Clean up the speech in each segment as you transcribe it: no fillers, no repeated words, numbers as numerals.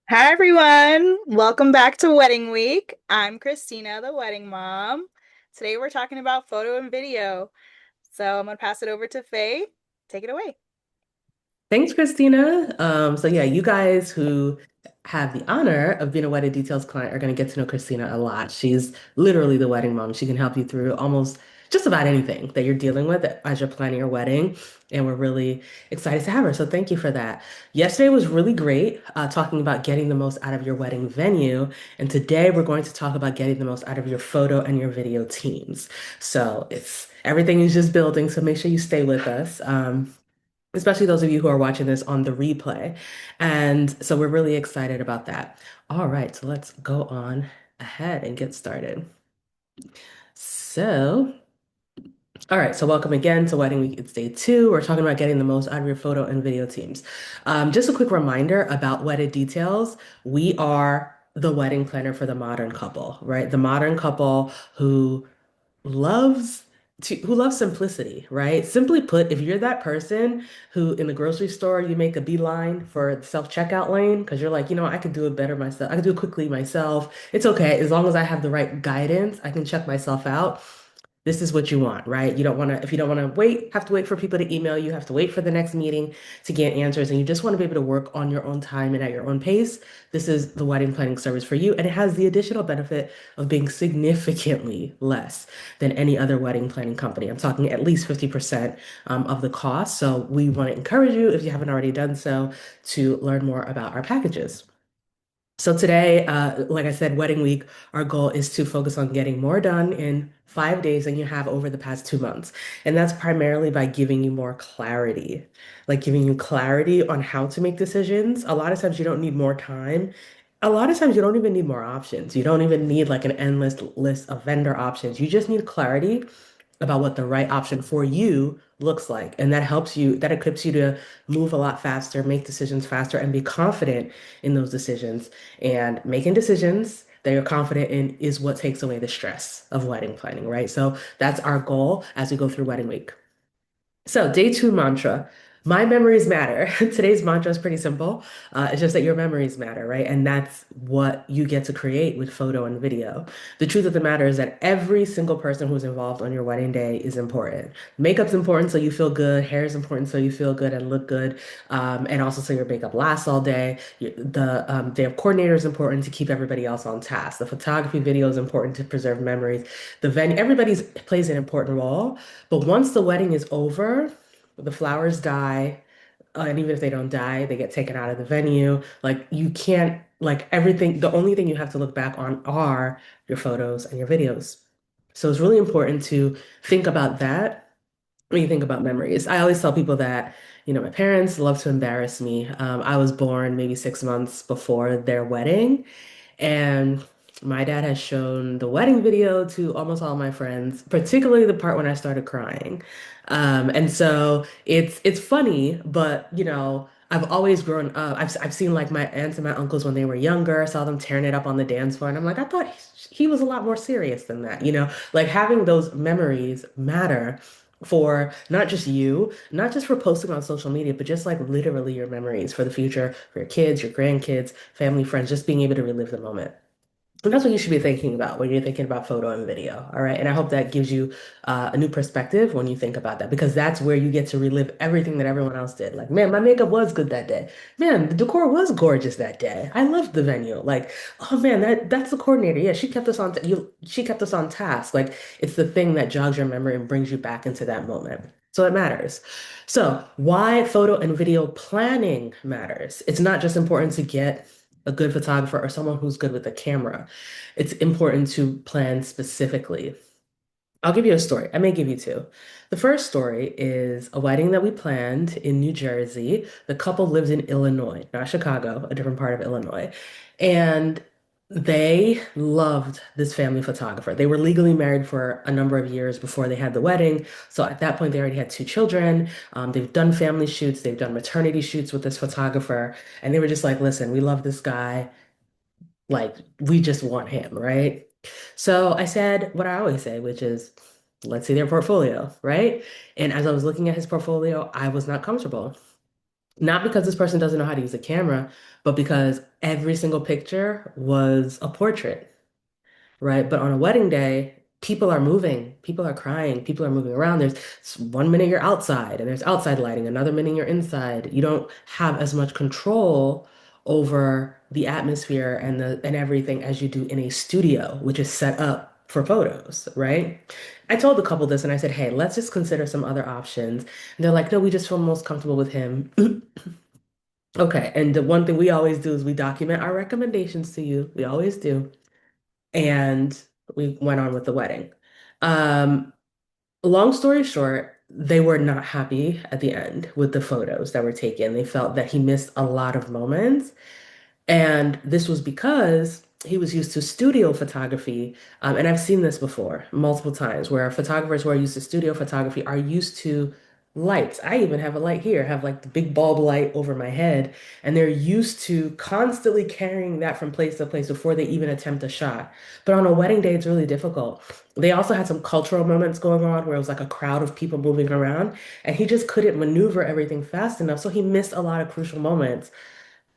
Hi everyone, welcome back to Wedding Week. I'm Christina, the wedding mom. Today we're talking about photo and video. So I'm gonna pass it over to Faye. Take it away. Thanks, Christina. So yeah, you guys who have the honor of being a wedding details client are going to get to know Christina a lot. She's literally the wedding mom. She can help you through almost just about anything that you're dealing with as you're planning your wedding. And we're really excited to have her. So thank you for that. Yesterday was really great, talking about getting the most out of your wedding venue. And today we're going to talk about getting the most out of your photo and your video teams. So it's everything is just building. So make sure you stay with us. Especially those of you who are watching this on the replay. And so we're really excited about that. All right, so let's go on ahead and get started. So, all right, so welcome again to Wedding Week. It's day two. We're talking about getting the most out of your photo and video teams. Just a quick reminder about wedded details. We are the wedding planner for the modern couple, right? The modern couple loves who loves simplicity, right? Simply put, if you're that person who in the grocery store you make a beeline for the self-checkout lane because you're like, I could do it better myself. I could do it quickly myself. It's okay. As long as I have the right guidance, I can check myself out. This is what you want, right? You don't want to, if you don't want to wait, have to wait for people to email you, have to wait for the next meeting to get answers, and you just want to be able to work on your own time and at your own pace. This is the wedding planning service for you. And it has the additional benefit of being significantly less than any other wedding planning company. I'm talking at least 50% of the cost. So we want to encourage you, if you haven't already done so, to learn more about our packages. So today, like I said, wedding week, our goal is to focus on getting more done in 5 days than you have over the past 2 months. And that's primarily by giving you more clarity, like giving you clarity on how to make decisions. A lot of times you don't need more time. A lot of times you don't even need more options. You don't even need like an endless list of vendor options. You just need clarity about what the right option for you looks like. And that helps you, that equips you to move a lot faster, make decisions faster, and be confident in those decisions. And making decisions that you're confident in is what takes away the stress of wedding planning, right? So that's our goal as we go through wedding week. So, day two mantra. My memories matter. Today's mantra is pretty simple. It's just that your memories matter, right? And that's what you get to create with photo and video. The truth of the matter is that every single person who's involved on your wedding day is important. Makeup's important so you feel good. Hair is important so you feel good and look good. And also so your makeup lasts all day. The day of coordinator is important to keep everybody else on task. The photography video is important to preserve memories. The venue, everybody's plays an important role. But once the wedding is over, the flowers die, and even if they don't die, they get taken out of the venue. Like you can't, like everything, the only thing you have to look back on are your photos and your videos. So it's really important to think about that when you think about memories. I always tell people that, my parents love to embarrass me. I was born maybe 6 months before their wedding. And my dad has shown the wedding video to almost all my friends, particularly the part when I started crying. And so it's funny, but I've always grown up. I've seen like my aunts and my uncles when they were younger, saw them tearing it up on the dance floor, and I'm like, I thought he was a lot more serious than that, Like having those memories matter for not just you, not just for posting on social media, but just like literally your memories for the future, for your kids, your grandkids, family, friends, just being able to relive the moment. And that's what you should be thinking about when you're thinking about photo and video. All right. And I hope that gives you a new perspective when you think about that, because that's where you get to relive everything that everyone else did. Like, man, my makeup was good that day. Man, the decor was gorgeous that day. I loved the venue. Like, oh man, that's the coordinator. Yeah, she kept us on she kept us on task. Like, it's the thing that jogs your memory and brings you back into that moment. So it matters. So, why photo and video planning matters? It's not just important to get a good photographer or someone who's good with a camera. It's important to plan specifically. I'll give you a story. I may give you two. The first story is a wedding that we planned in New Jersey. The couple lives in Illinois, not Chicago, a different part of Illinois. And they loved this family photographer. They were legally married for a number of years before they had the wedding. So at that point, they already had two children. They've done family shoots, they've done maternity shoots with this photographer. And they were just like, listen, we love this guy. Like, we just want him, right? So I said what I always say, which is, let's see their portfolio, right? And as I was looking at his portfolio, I was not comfortable. Not because this person doesn't know how to use a camera, but because every single picture was a portrait, right? But on a wedding day, people are moving, people are crying, people are moving around. There's 1 minute you're outside and there's outside lighting, another minute you're inside. You don't have as much control over the atmosphere and everything as you do in a studio, which is set up for photos, right? I told the couple this and I said, hey, let's just consider some other options. And they're like, no, we just feel most comfortable with him. Okay, and the one thing we always do is we document our recommendations to you. We always do. And we went on with the wedding. Um, Long story short, they were not happy at the end with the photos that were taken. They felt that he missed a lot of moments. And this was because he was used to studio photography. And I've seen this before multiple times where photographers who are used to studio photography are used to lights. I even have a light here, I have like the big bulb light over my head. And they're used to constantly carrying that from place to place before they even attempt a shot. But on a wedding day, it's really difficult. They also had some cultural moments going on where it was like a crowd of people moving around, and he just couldn't maneuver everything fast enough. So he missed a lot of crucial moments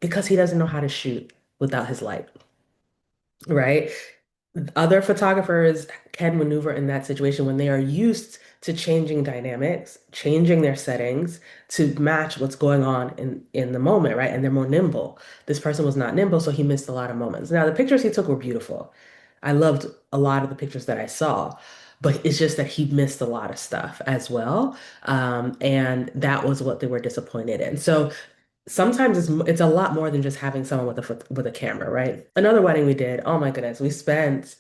because he doesn't know how to shoot without his light, right? Other photographers can maneuver in that situation when they are used to changing dynamics, changing their settings to match what's going on in the moment, right? And they're more nimble. This person was not nimble, so he missed a lot of moments. Now, the pictures he took were beautiful. I loved a lot of the pictures that I saw, but it's just that he missed a lot of stuff as well. And that was what they were disappointed in. So sometimes it's a lot more than just having someone with a camera, right? Another wedding we did, oh my goodness, we spent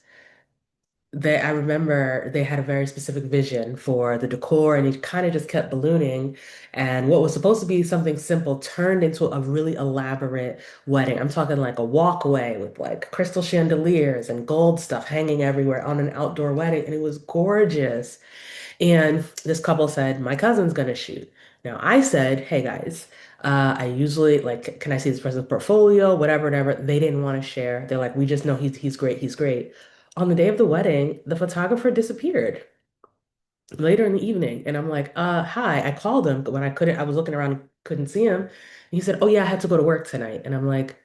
I remember they had a very specific vision for the decor and it kind of just kept ballooning. And what was supposed to be something simple turned into a really elaborate wedding. I'm talking like a walkway with like crystal chandeliers and gold stuff hanging everywhere on an outdoor wedding. And it was gorgeous. And this couple said, my cousin's gonna shoot. Now I said, hey guys, I usually like, can I see this person's portfolio, whatever, whatever. They didn't want to share. They're like, we just know he's great, he's great. On the day of the wedding, the photographer disappeared later in the evening. And I'm like, hi. I called him when I couldn't, I was looking around, couldn't see him. And he said, oh yeah, I had to go to work tonight. And I'm like,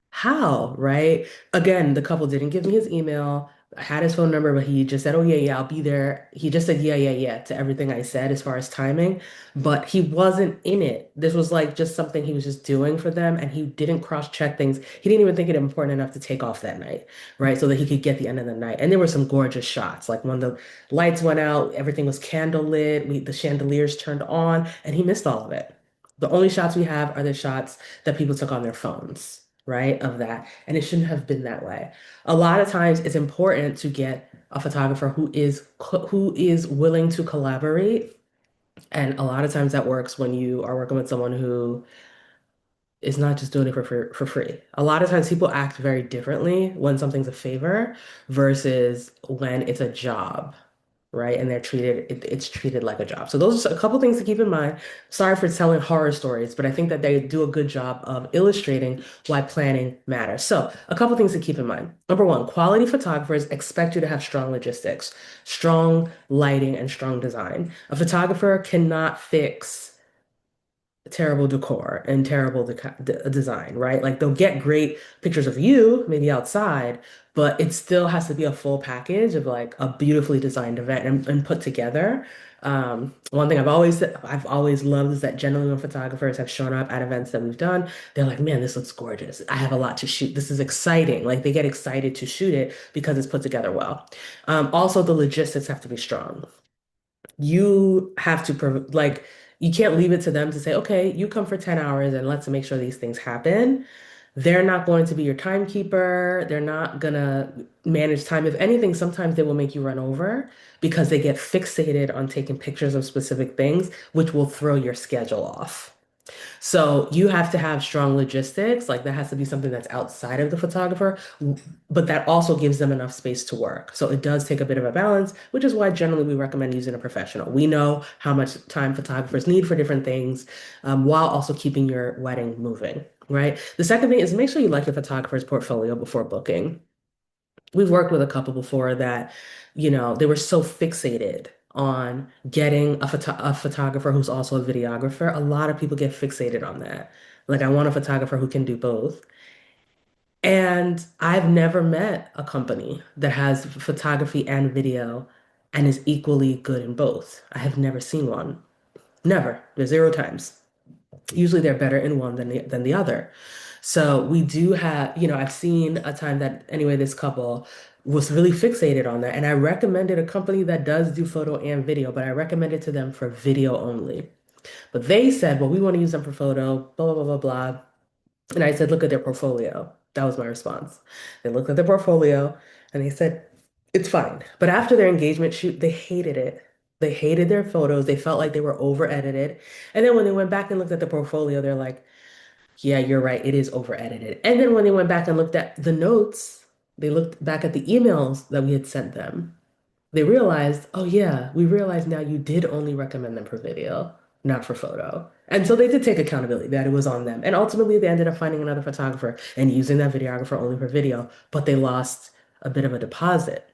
how, right? Again, the couple didn't give me his email. I had his phone number, but he just said, "Oh yeah, yeah, I'll be there." He just said, "Yeah, yeah, yeah" to everything I said as far as timing, but he wasn't in it. This was like just something he was just doing for them, and he didn't cross-check things. He didn't even think it important enough to take off that night, right? So that he could get the end of the night. And there were some gorgeous shots. Like when the lights went out, everything was candle lit, the chandeliers turned on, and he missed all of it. The only shots we have are the shots that people took on their phones, right? Of that. And it shouldn't have been that way. A lot of times it's important to get a photographer who is willing to collaborate. And a lot of times that works when you are working with someone who is not just doing it for free. A lot of times people act very differently when something's a favor versus when it's a job, right? And it's treated like a job. So those are a couple things to keep in mind. Sorry for telling horror stories, but I think that they do a good job of illustrating why planning matters. So a couple things to keep in mind. Number one, quality photographers expect you to have strong logistics, strong lighting, and strong design. A photographer cannot fix terrible decor and terrible design, right? Like they'll get great pictures of you, maybe outside, but it still has to be a full package of like a beautifully designed event and put together. One thing I've always loved is that generally when photographers have shown up at events that we've done, they're like, man, this looks gorgeous. I have a lot to shoot. This is exciting. Like they get excited to shoot it because it's put together well. Also, the logistics have to be strong. You have to like you can't leave it to them to say, okay, you come for 10 hours and let's make sure these things happen. They're not going to be your timekeeper. They're not gonna manage time. If anything, sometimes they will make you run over because they get fixated on taking pictures of specific things, which will throw your schedule off. So you have to have strong logistics. Like that has to be something that's outside of the photographer, but that also gives them enough space to work. So it does take a bit of a balance, which is why generally we recommend using a professional. We know how much time photographers need for different things, while also keeping your wedding moving, right? The second thing is make sure you like your photographer's portfolio before booking. We've worked with a couple before that, they were so fixated on getting a photographer who's also a videographer. A lot of people get fixated on that. Like, I want a photographer who can do both. And I've never met a company that has photography and video and is equally good in both. I have never seen one. Never. There's zero times. Usually they're better in one than the other. So we do have, I've seen a time that anyway, this couple was really fixated on that. And I recommended a company that does do photo and video, but I recommended to them for video only. But they said, well, we want to use them for photo, blah, blah, blah, blah, blah. And I said, look at their portfolio. That was my response. They looked at their portfolio and they said, it's fine. But after their engagement shoot, they hated it. They hated their photos. They felt like they were over edited. And then when they went back and looked at the portfolio, they're like, yeah, you're right. It is over edited. And then when they went back and looked at the notes, they looked back at the emails that we had sent them. They realized, oh yeah, we realized now you did only recommend them for video, not for photo. And so they did take accountability that it was on them. And ultimately they ended up finding another photographer and using that videographer only for video, but they lost a bit of a deposit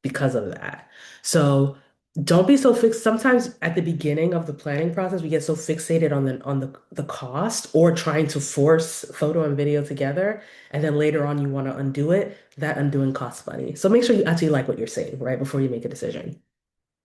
because of that. So don't be so fixed. Sometimes at the beginning of the planning process, we get so fixated on the cost or trying to force photo and video together, and then later on you want to undo it. That undoing costs money. So make sure you actually like what you're saying, right, before you make a decision.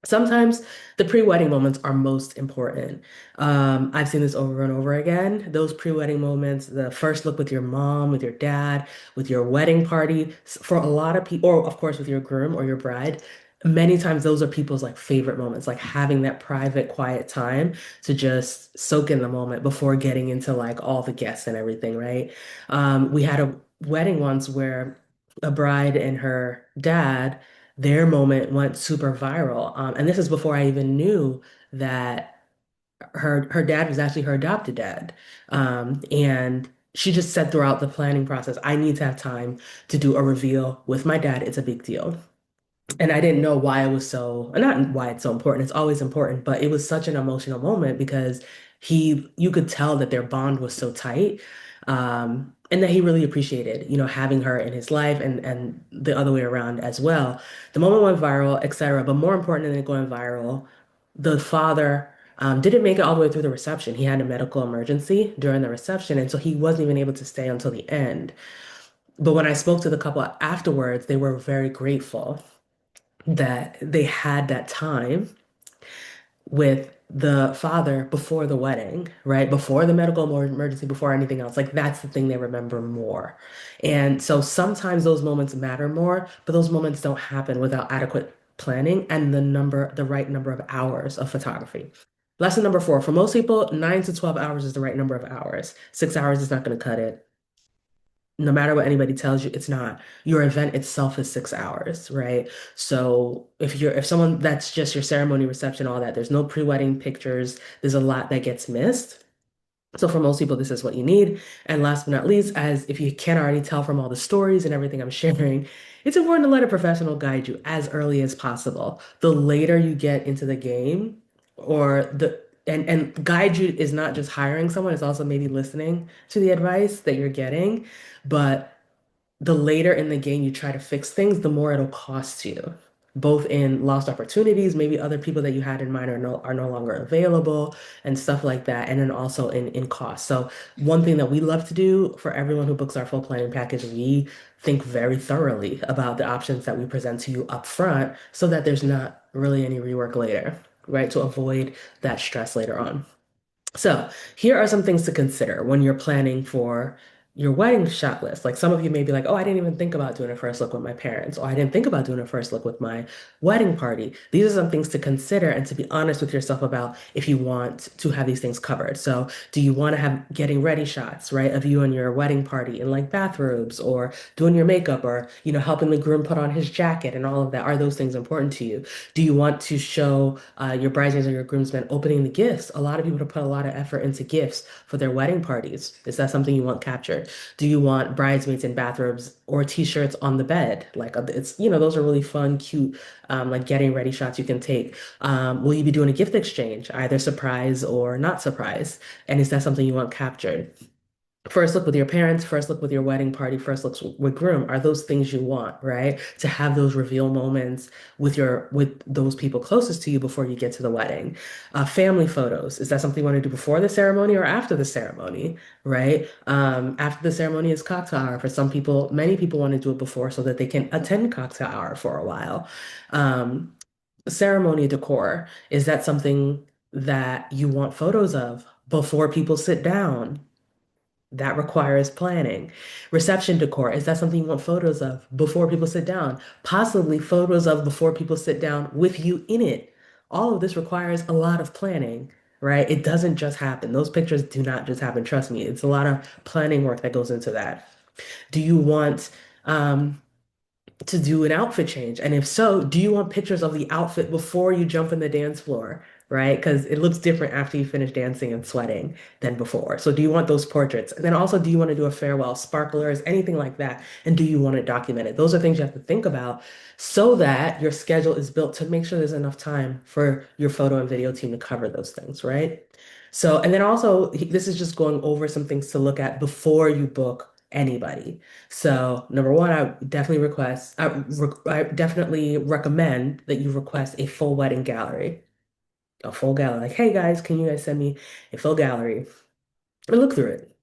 Sometimes the pre-wedding moments are most important. I've seen this over and over again. Those pre-wedding moments, the first look with your mom, with your dad, with your wedding party, for a lot of people, or of course with your groom or your bride, many times those are people's like favorite moments, like having that private, quiet time to just soak in the moment before getting into like all the guests and everything, right? We had a wedding once where a bride and her dad their moment went super viral. And this is before I even knew that her dad was actually her adopted dad. And she just said throughout the planning process, I need to have time to do a reveal with my dad. It's a big deal. And I didn't know why it was so, not why it's so important, it's always important, but it was such an emotional moment because you could tell that their bond was so tight, and that he really appreciated, having her in his life and the other way around as well. The moment went viral, etc. But more important than it going viral, the father, didn't make it all the way through the reception. He had a medical emergency during the reception, and so he wasn't even able to stay until the end. But when I spoke to the couple afterwards, they were very grateful that they had that time with the father before the wedding, right? Before the medical emergency, before anything else. Like that's the thing they remember more. And so sometimes those moments matter more, but those moments don't happen without adequate planning and the right number of hours of photography. Lesson number four, for most people, 9 to 12 hours is the right number of hours. 6 hours is not going to cut it. No matter what anybody tells you, it's not. Your event itself is 6 hours, right? So if someone that's just your ceremony, reception, all that, there's no pre-wedding pictures, there's a lot that gets missed. So for most people, this is what you need. And last but not least, as if you can't already tell from all the stories and everything I'm sharing, it's important to let a professional guide you as early as possible. The later you get into the game, or the and guide you is not just hiring someone, it's also maybe listening to the advice that you're getting. But the later in the game you try to fix things, the more it'll cost you, both in lost opportunities, maybe other people that you had in mind are no longer available and stuff like that, and then also in cost. So one thing that we love to do for everyone who books our full planning package, we think very thoroughly about the options that we present to you up front so that there's not really any rework later, right? To avoid that stress later on. So, here are some things to consider when you're planning for your wedding shot list. Like some of you may be like, oh, I didn't even think about doing a first look with my parents, or I didn't think about doing a first look with my wedding party. These are some things to consider and to be honest with yourself about if you want to have these things covered. So, do you want to have getting ready shots, right, of you and your wedding party in like bathrobes or doing your makeup or, helping the groom put on his jacket and all of that? Are those things important to you? Do you want to show your bridesmaids or your groomsmen opening the gifts? A lot of people put a lot of effort into gifts for their wedding parties. Is that something you want captured? Do you want bridesmaids in bathrobes or t-shirts on the bed? Like it's, those are really fun, cute, like getting ready shots you can take. Will you be doing a gift exchange, either surprise or not surprise? And is that something you want captured? First look with your parents, first look with your wedding party, first looks with groom are those things you want, right? To have those reveal moments with those people closest to you before you get to the wedding. Family photos, is that something you want to do before the ceremony or after the ceremony, right? After the ceremony is cocktail hour. For some people, many people want to do it before so that they can attend cocktail hour for a while. Um, Ceremony decor, is that something that you want photos of before people sit down? That requires planning. Reception decor, is that something you want photos of before people sit down? Possibly photos of before people sit down with you in it. All of this requires a lot of planning, right? It doesn't just happen. Those pictures do not just happen. Trust me, it's a lot of planning work that goes into that. Do you want um, to do an outfit change? And if so, do you want pictures of the outfit before you jump in the dance floor, right? Because it looks different after you finish dancing and sweating than before. So do you want those portraits? And then also, do you want to do a farewell, sparklers, anything like that? And do you want it documented? Those are things you have to think about so that your schedule is built to make sure there's enough time for your photo and video team to cover those things, right? So, and then also, this is just going over some things to look at before you book anybody. So, number one, I definitely recommend that you request a full wedding gallery, a full gallery. Like, hey guys, can you guys send me a full gallery and look through it?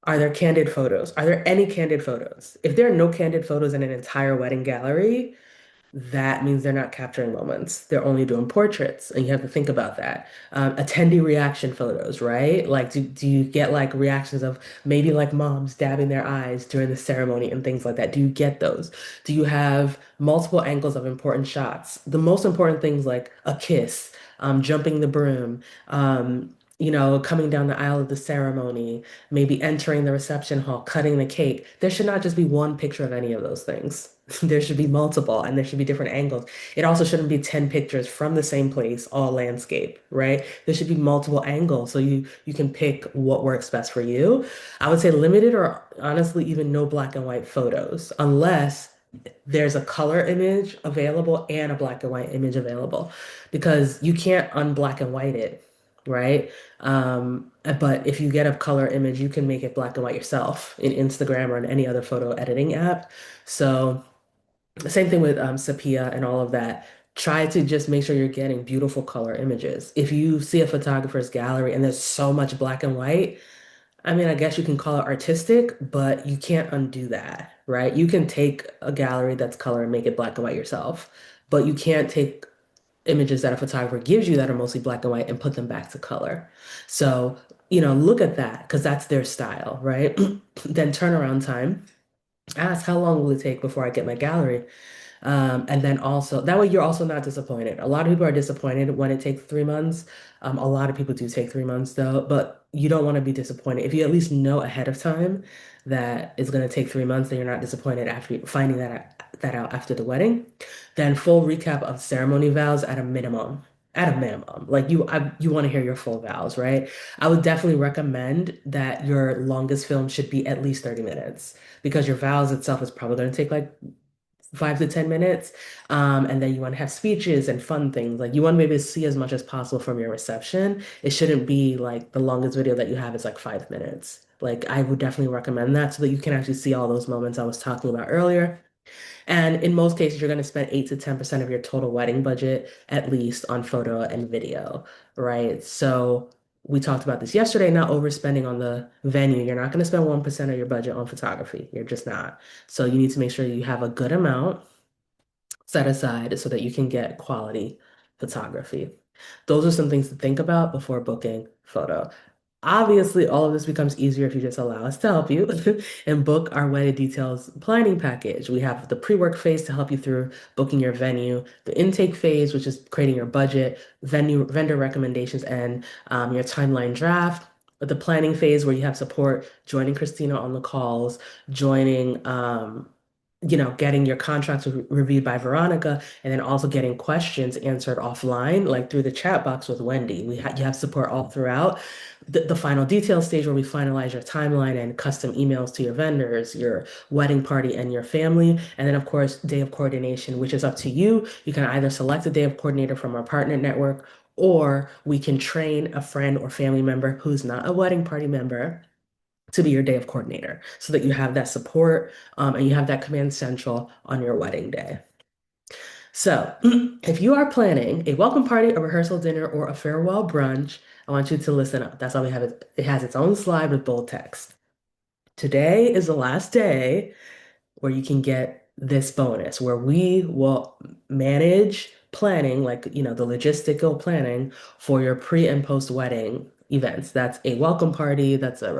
Are there candid photos? Are there any candid photos? If there are no candid photos in an entire wedding gallery, that means they're not capturing moments. They're only doing portraits, and you have to think about that. Attendee reaction photos, right? Like, do you get like reactions of maybe like moms dabbing their eyes during the ceremony and things like that? Do you get those? Do you have multiple angles of important shots? The most important things like a kiss, jumping the broom, coming down the aisle of the ceremony, maybe entering the reception hall, cutting the cake. There should not just be one picture of any of those things. There should be multiple and there should be different angles. It also shouldn't be 10 pictures from the same place, all landscape, right? There should be multiple angles so you can pick what works best for you. I would say limited or honestly even no black and white photos unless there's a color image available and a black and white image available because you can't unblack and white it, right? But if you get a color image, you can make it black and white yourself in Instagram or in any other photo editing app. So same thing with sepia and all of that. Try to just make sure you're getting beautiful color images. If you see a photographer's gallery and there's so much black and white, I mean, I guess you can call it artistic, but you can't undo that, right? You can take a gallery that's color and make it black and white yourself, but you can't take images that a photographer gives you that are mostly black and white and put them back to color. So, look at that because that's their style, right? Then turnaround time. Ask how long will it take before I get my gallery? And then also, that way you're also not disappointed. A lot of people are disappointed when it takes 3 months. A lot of people do take 3 months though, but you don't want to be disappointed. If you at least know ahead of time that it's going to take 3 months, then you're not disappointed after finding that out after the wedding. Then full recap of ceremony vows at a minimum. At a minimum, like you want to hear your full vows, right? I would definitely recommend that your longest film should be at least 30 minutes because your vows itself is probably going to take like 5 to 10 minutes. And then you want to have speeches and fun things. Like you want to be able to see as much as possible from your reception. It shouldn't be like the longest video that you have is like 5 minutes. Like I would definitely recommend that so that you can actually see all those moments I was talking about earlier. And in most cases, you're going to spend 8 to 10% of your total wedding budget at least on photo and video, right? So we talked about this yesterday, not overspending on the venue. You're not going to spend 1% of your budget on photography. You're just not. So you need to make sure you have a good amount set aside so that you can get quality photography. Those are some things to think about before booking photo. Obviously, all of this becomes easier if you just allow us to help you and book our wedding details planning package. We have the pre-work phase to help you through booking your venue, the intake phase, which is creating your budget, venue vendor recommendations, and your timeline draft. The planning phase where you have support, joining Christina on the calls, joining getting your contracts reviewed by Veronica, and then also getting questions answered offline, like through the chat box with Wendy. You have support all throughout the final detail stage where we finalize your timeline and custom emails to your vendors, your wedding party, and your family. And then, of course, day of coordination, which is up to you. You can either select a day of coordinator from our partner network, or we can train a friend or family member who's not a wedding party member to be your day of coordinator so that you have that support and you have that command central on your wedding day. So, if you are planning a welcome party, a rehearsal dinner, or a farewell brunch, I want you to listen up. That's why we have it. It has its own slide with bold text. Today is the last day where you can get this bonus, where we will manage planning, like, the logistical planning for your pre and post wedding events. That's a welcome party, that's a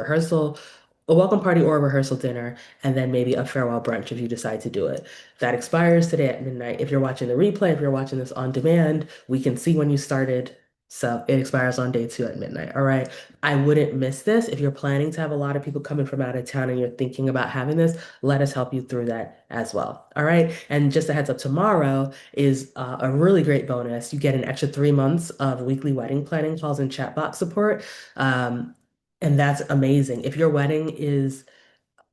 welcome party or a rehearsal dinner, and then maybe a farewell brunch if you decide to do it. That expires today at midnight. If you're watching the replay, if you're watching this on demand, we can see when you started. So it expires on day 2 at midnight. All right. I wouldn't miss this. If you're planning to have a lot of people coming from out of town and you're thinking about having this, let us help you through that as well. All right. And just a heads up, tomorrow is a really great bonus. You get an extra 3 months of weekly wedding planning calls and chatbot support. Um, and that's amazing. If your wedding is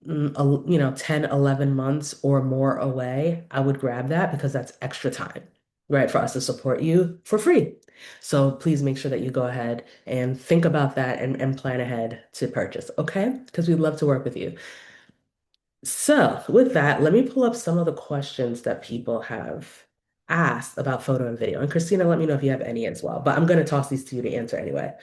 10, 11 months or more away, I would grab that because that's extra time, right, for us to support you for free. So please make sure that you go ahead and think about that and plan ahead to purchase, okay? Because we'd love to work with you. So with that, let me pull up some of the questions that people have asked about photo and video. And Christina, let me know if you have any as well, but I'm going to toss these to you to answer anyway.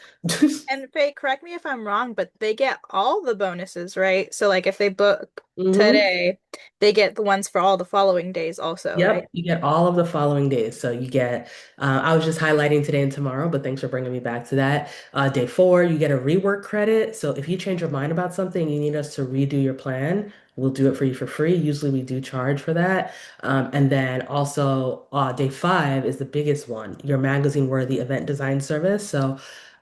And Faye, correct me if I'm wrong, but they get all the bonuses, right? So like if they book hmm today, they get the ones for all the following days also, right? Yep, you get all of the following days. So you get, I was just highlighting today and tomorrow, but thanks for bringing me back to that. Day 4, you get a rework credit. So if you change your mind about something, you need us to redo your plan, we'll do it for you for free. Usually we do charge for that. And then also, day 5 is the biggest one, your magazine worthy event design service. So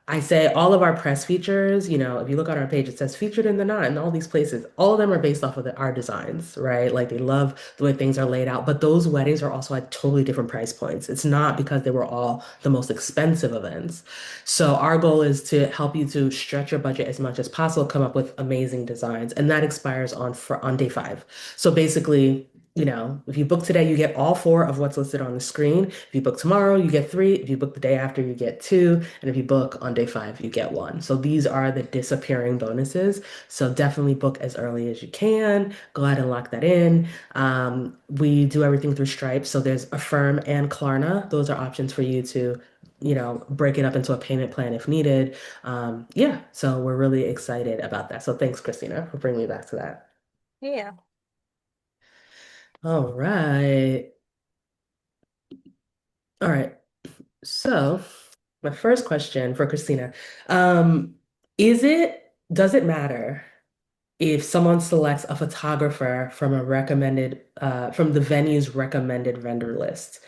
I say all of our press features, if you look on our page, it says featured in the knot and all these places. All of them are based off of our designs, right? Like they love the way things are laid out. But those weddings are also at totally different price points. It's not because they were all the most expensive events. So our goal is to help you to stretch your budget as much as possible, come up with amazing designs, and that expires on day 5. So basically, if you book today, you get all 4 of what's listed on the screen. If you book tomorrow, you get 3. If you book the day after, you get 2. And if you book on day 5, you get 1. So these are the disappearing bonuses. So definitely book as early as you can. Go ahead and lock that in. We do everything through Stripe. So there's Affirm and Klarna. Those are options for you to, break it up into a payment plan if needed. Yeah, so we're really excited about that. So thanks, Christina, for bringing me back to that. Yeah. All right. All right. So, my first question for Christina, um, does it matter if someone selects a photographer from the venue's recommended vendor list?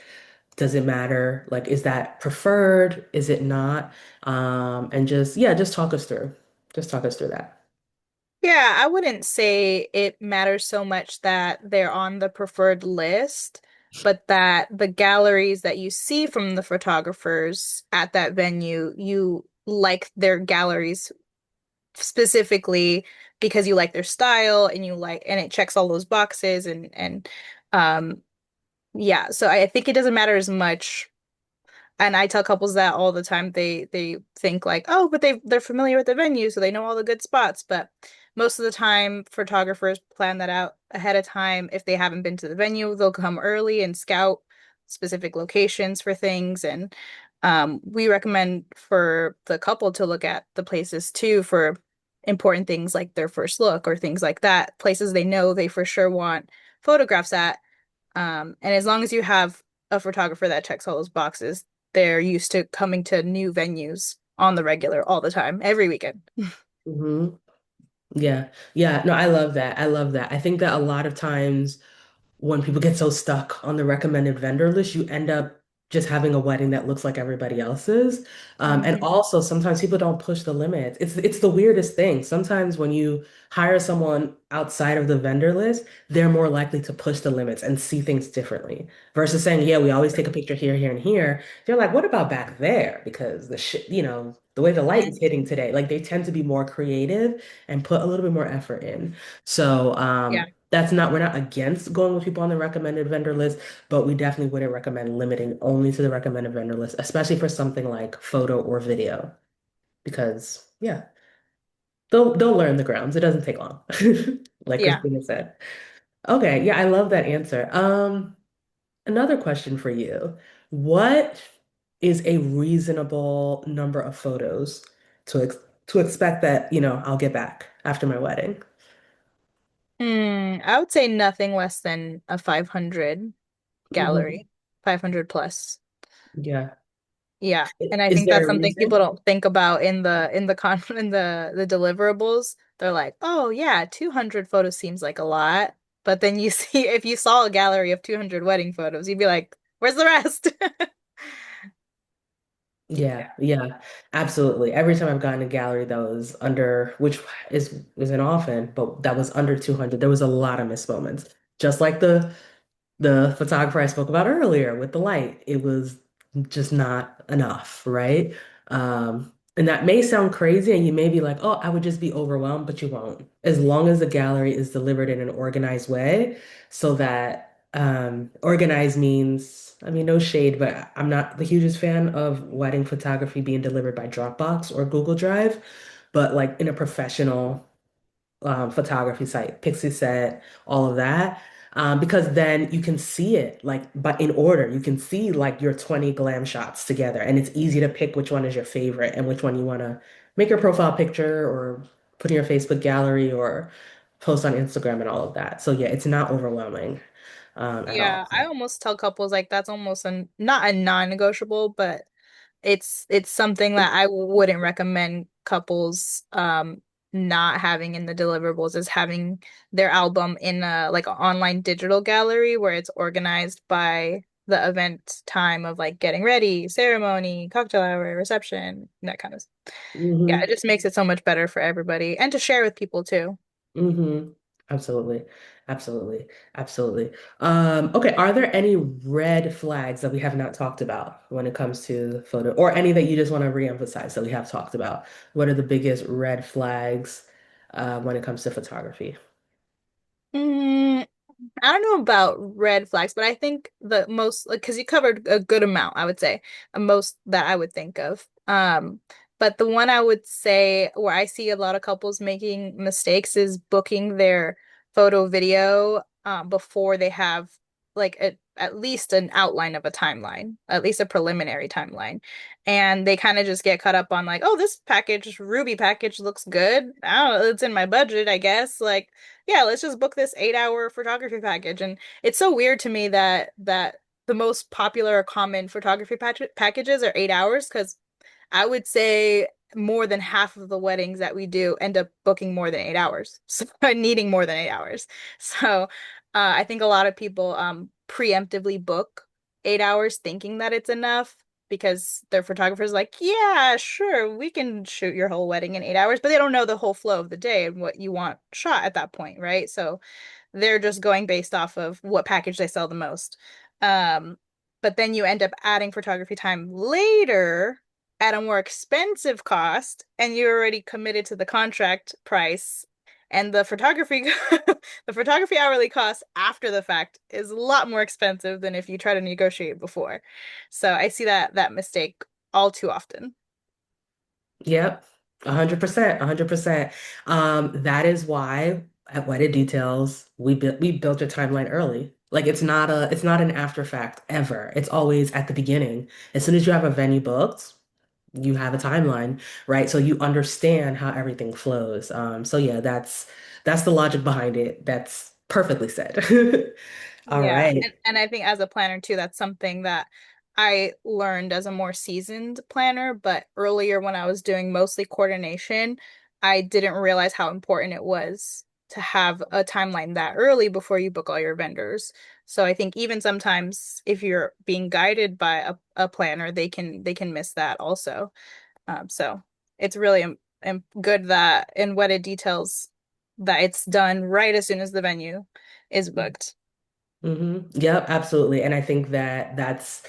Does it matter? Like, is that preferred? Is it not? And just talk us through. Just talk us through that. Yeah, I wouldn't say it matters so much that they're on the preferred list, but that the galleries that you see from the photographers at that venue, you like their galleries specifically because you like their style and and it checks all those boxes and um yeah, so I think it doesn't matter as much, and I tell couples that all the time. They think like, oh, but they're familiar with the venue, so they know all the good spots. But most of the time, photographers plan that out ahead of time. If they haven't been to the venue, they'll come early and scout specific locations for things. And we recommend for the couple to look at the places too for important things like their first look or things like that, places they know they for sure want photographs at. And as long as you have a photographer that checks all those boxes, they're used to coming to new venues on the regular all the time, every weekend. hmm Yeah. Yeah. No, I love that. I love that. I think that a lot of times when people get so stuck on the recommended vendor list, you end up just having a wedding that looks like everybody else's. And Hmm. also sometimes people don't push the limits. It's the weirdest thing. Sometimes when you hire someone outside of the vendor list, they're more likely to push the limits and see things differently versus saying, yeah, we always take a picture here, here, and here. They're like, what about back there? Because the way the light is hitting today, like they tend to be more creative and put a little bit more effort in. So, Yeah. we're not against going with people on the recommended vendor list, but we definitely wouldn't recommend limiting only to the recommended vendor list, especially for something like photo or video. Because, yeah. they'll learn the grounds. It doesn't take long, like Yeah. Christina said. Okay, yeah, I love that answer. Another question for you. What is a reasonable number of photos to ex to expect that, I'll get back after my wedding? I would say nothing less than a 500 Hmm. gallery, 500 plus. Yeah. Yeah. And I Is think there that's a something people reason? don't think about in the con in the deliverables. They're like, "Oh yeah, 200 photos seems like a lot." But then you see if you saw a gallery of 200 wedding photos, you'd be like, "Where's the rest?" Yeah, yeah, absolutely. Every time I've gotten a gallery that was under, which isn't often, but that was under 200, there was a lot of missed moments. Just like the photographer I spoke about earlier with the light. It was just not enough, right? And that may sound crazy, and you may be like, oh, I would just be overwhelmed, but you won't. As long as the gallery is delivered in an organized way, so that organized means, I mean, no shade, but I'm not the hugest fan of wedding photography being delivered by Dropbox or Google Drive, but like in a professional photography site, Pixie Set, all of that. Because then you can see it like but in order. You can see like your 20 glam shots together, and it's easy to pick which one is your favorite and which one you want to make your profile picture or put in your Facebook gallery or post on Instagram and all of that. So yeah, it's not overwhelming at all. Yeah, I almost tell couples like that's almost not a non-negotiable, but it's something that I wouldn't recommend couples not having in the deliverables is having their album in a like an online digital gallery where it's organized by the event time of like getting ready, ceremony, cocktail hour, reception, that kind of yeah, it Hmm. just makes it so much better for everybody and to share with people too. Hmm. Absolutely. Absolutely. Absolutely. Okay, are there any red flags that we have not talked about when it comes to photo, or any that you just want to reemphasize that we have talked about? What are the biggest red flags when it comes to photography? Mm, I don't know about red flags, but I think the most like because you covered a good amount, I would say, most that I would think of. But the one I would say where I see a lot of couples making mistakes is booking their photo video before they have like at least an outline of a timeline, at least a preliminary timeline. And they kind of just get caught up on like, oh, this package, Ruby package looks good. I don't know, it's in my budget, I guess. Like yeah, let's just book this 8 hour photography package. And it's so weird to me that the most popular or common photography packages are 8 hours because I would say more than half of the weddings that we do end up booking more than 8 hours, so needing more than 8 hours. So I think a lot of people preemptively book 8 hours thinking that it's enough because their photographer's like, yeah, sure, we can shoot your whole wedding in 8 hours, but they don't know the whole flow of the day and what you want shot at that point, right? So they're just going based off of what package they sell the most. Um, but then you end up adding photography time later at a more expensive cost, and you're already committed to the contract price. And the photography the photography hourly cost after the fact is a lot more expensive than if you try to negotiate before. So I see that mistake all too often. Yep, 100%, 100%. That is why at Wedded Details we built your timeline early. Like it's not an after fact ever. It's always at the beginning. As soon as you have a venue booked, you have a timeline, right? So you understand how everything flows. So yeah, that's the logic behind it. That's perfectly said. All Yeah, right. and I think as a planner too, that's something that I learned as a more seasoned planner, but earlier when I was doing mostly coordination, I didn't realize how important it was to have a timeline that early before you book all your vendors. So I think even sometimes if you're being guided by a planner, they can miss that also. So it's really good that in wedded details that it's done right as soon as the venue is booked. Yep, absolutely. And I think that that's,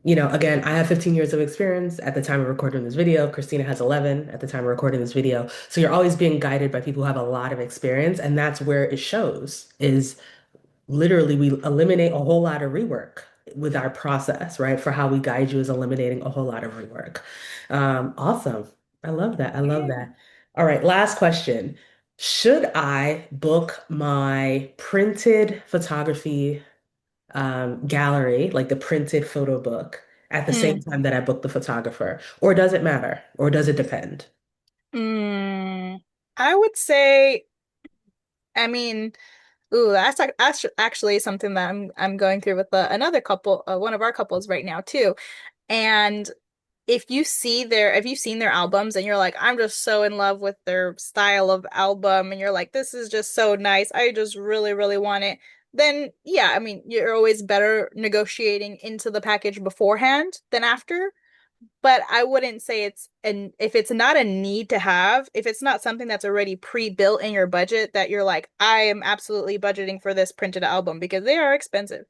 again, I have 15 years of experience at the time of recording this video. Christina has 11 at the time of recording this video. So you're always being guided by people who have a lot of experience. And that's where it shows is literally we eliminate a whole lot of rework with our process, right? For how we guide you is eliminating a whole lot of rework. Awesome. I love that. I love Yeah. that. All right, last question. Should I book my printed photography gallery, like the printed photo book, at the same Mm. time that I book the photographer? Or does it matter? Or does it depend? Mm. I would say, I mean, ooh, that's actually something that I'm going through with another couple, one of our couples right now too. And if you've seen their albums and you're like, I'm just so in love with their style of album, and you're like, this is just so nice. I just really, really want it. Then yeah, I mean, you're always better negotiating into the package beforehand than after. But I wouldn't say it's an if it's not a need to have, if it's not something that's already pre-built in your budget that you're like, I am absolutely budgeting for this printed album because they are expensive,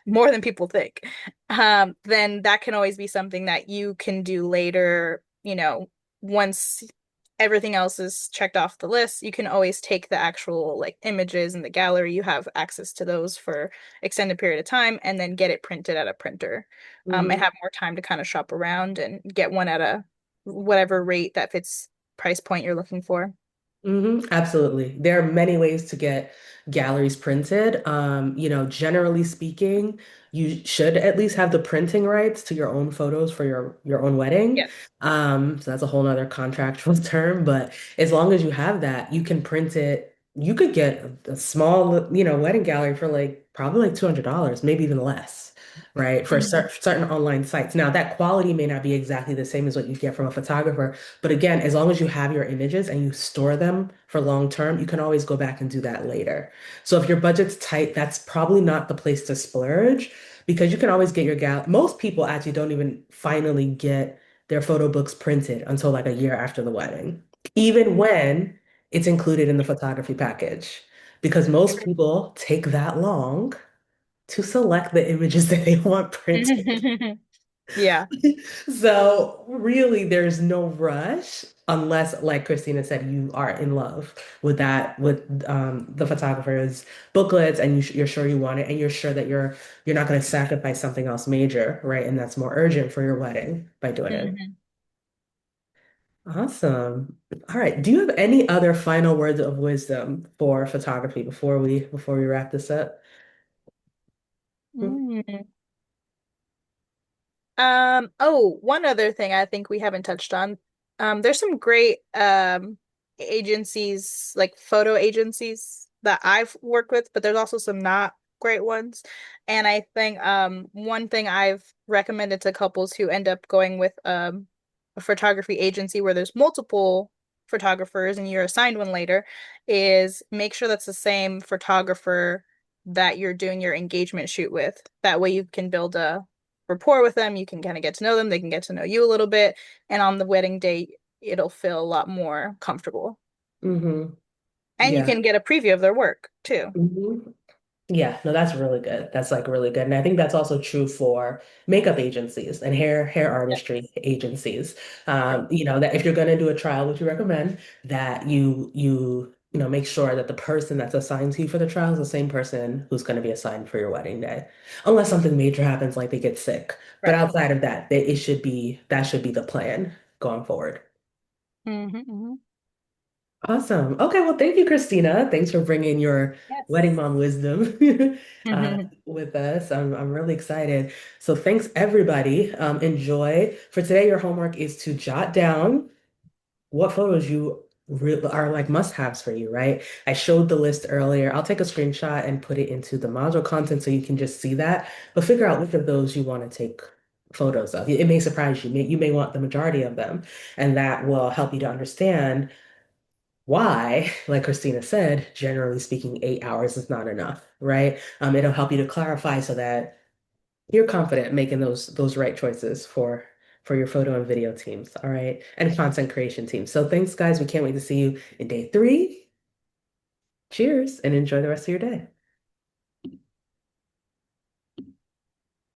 more than people think. Then that can always be something that you can do later, once everything else is checked off the list, you can always take the actual like images in the gallery. You have access to those for extended period of time and then get it printed at a printer, and have more time to kind of shop around and get one at a whatever rate that fits price point you're looking for. Absolutely. There are many ways to get galleries printed. Generally speaking, you should at least have the printing rights to your own photos for your own wedding. Yes. So that's a whole nother contractual term, but as long as you have that, you can print it. You could get a small, wedding gallery for like probably like $200, maybe even less, right? For Mhm. certain online sites. Now, that quality may not be exactly the same as what you get from a photographer, but again, as long as you have your images and you store them for long term, you can always go back and do that later. So if your budget's tight, that's probably not the place to splurge because you can always get your gal. Most people actually don't even finally get their photo books printed until like a year after the wedding, even when it's included in the photography package, because most people take that long to select the images that they want printed. Yeah. So really, there's no rush unless, like Christina said, you are in love with the photographer's booklets, and you're sure you want it, and you're sure that you're not going to sacrifice something else major, right? And that's more urgent for your wedding by doing it. Mhm. Awesome. All right. Do you have any other final words of wisdom for photography before we wrap this up? Mm. One other thing I think we haven't touched on. There's some great agencies, like photo agencies that I've worked with, but there's also some not great ones. And I think one thing I've recommended to couples who end up going with a photography agency where there's multiple photographers and you're assigned one later is make sure that's the same photographer that you're doing your engagement shoot with. That way you can build a rapport with them. You can kind of get to know them. They can get to know you a little bit. And on the wedding day, it'll feel a lot more comfortable. Mm-hmm. And you Yeah. can get a preview of their work too. Mhm. Yeah, no, that's really good. That's like really good. And I think that's also true for makeup agencies and hair Yeah. artistry agencies. That if you're going to do a trial, which you recommend that make sure that the person that's assigned to you for the trial is the same person who's going to be assigned for your wedding day. Unless something major happens, like they get sick. But Right. outside of that, that should be the plan going forward. Hmm. Awesome. Okay, well, thank you, Christina. Thanks for bringing your wedding Yes. mom wisdom with us. I'm really excited. So thanks, everybody. Enjoy. For today, your homework is to jot down what photos you re are like must-haves for you, right? I showed the list earlier. I'll take a screenshot and put it into the module content so you can just see that, but figure out which of those you want to take photos of. It may surprise you. You may want the majority of them, and that will help you to understand why, like Christina said, generally speaking, 8 hours is not enough, right? It'll help you to clarify so that you're confident making those right choices for your photo and video teams, all right, and content creation teams. So thanks, guys. We can't wait to see you in day 3. Cheers, and enjoy the rest of your day.